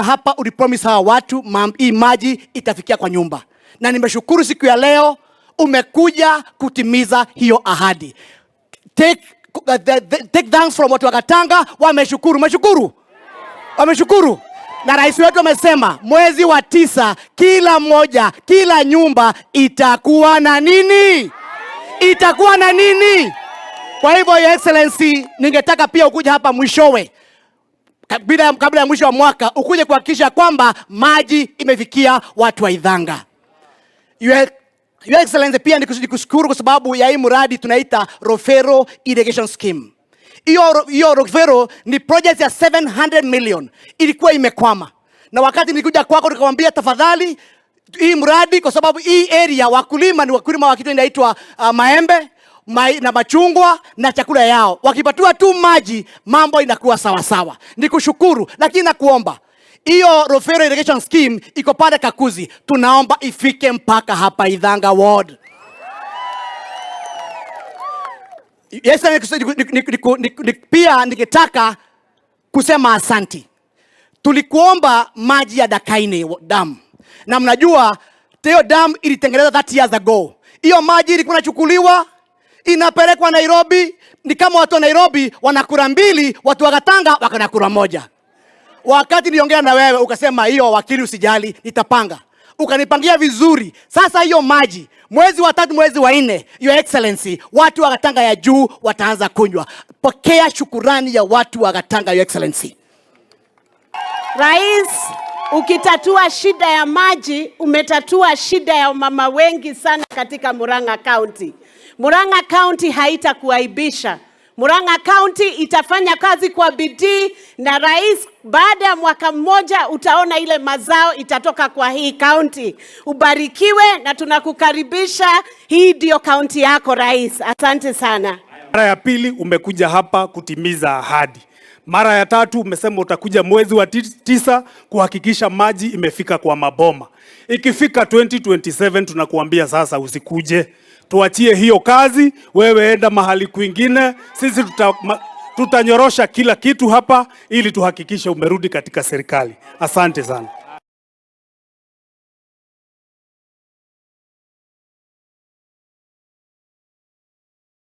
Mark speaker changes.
Speaker 1: Hapa ulipromise hawa watu hii maji itafikia kwa nyumba, na nimeshukuru siku ya leo umekuja kutimiza hiyo ahadi. Take thanks from watu wa Katanga, wameshukuru. Wameshukuru. Na rais wetu amesema mwezi wa 9 kila mmoja, kila nyumba itakuwa na nini? Itakuwa na nini? Kwa hivyo Your Excellency, ningetaka pia ukuja hapa mwishowe, kabla ya mwisho wa mwaka, ukuje kuhakikisha kwamba maji imefikia watu wa Idhanga. Your Excellency, pia nikushukuru kwa sababu ya hii mradi tunaita Rofero Irrigation Scheme. Hiyo Rofero ni project ya 700 million. Ilikuwa imekwama. Na wakati nilikuja kwako nikamwambia tafadhali hii mradi, kwa sababu hii area wakulima ni wakulima wa kitu inaitwa maembe na machungwa na chakula yao. Wakipatiwa tu maji mambo inakuwa sawa sawa. Nikushukuru, lakini nakuomba hiyo Rofero Irrigation Scheme iko pale Kakuzi, tunaomba ifike mpaka hapa Idhanga Ward. Yes, pia nikitaka kusema asanti. Tulikuomba maji ya Dakaine Dam. Na mnajua hiyo dam ilitengenezwa 30 years ago. Hiyo maji ilikuwa inachukuliwa inapelekwa Nairobi, ni kama watu wa Nairobi wanakura 2, watu wa Katanga wakanakura 1. Wakati niliongea na wewe ukasema hiyo wakili usijali, nitapanga. Ukanipangia vizuri. Sasa hiyo maji mwezi wa 3, mwezi wa 4, Your Excellency, watu wa Katanga ya juu wataanza kunywa. Pokea shukurani ya watu wa Katanga, Your Excellency.
Speaker 2: Rais, ukitatua shida ya maji, umetatua shida ya mama wengi sana katika Murang'a County. Murang'a County haitakuaibisha. Murang'a County itafanya kazi kwa bidii, na rais, baada ya mwaka mmoja utaona ile mazao itatoka kwa hii county. Ubarikiwe na tunakukaribisha. Hii ndio county yako rais. Asante sana.
Speaker 3: Mara ya pili umekuja hapa kutimiza ahadi. Mara ya 3 umesema utakuja mwezi wa 9 kuhakikisha maji imefika kwa maboma. Ikifika 2027 tunakuambia sasa usikuje. Tuachie hiyo kazi, wewe enda mahali kwingine. Sisi tutanyorosha kila kitu hapa ili tuhakikishe umerudi katika serikali. Asante sana.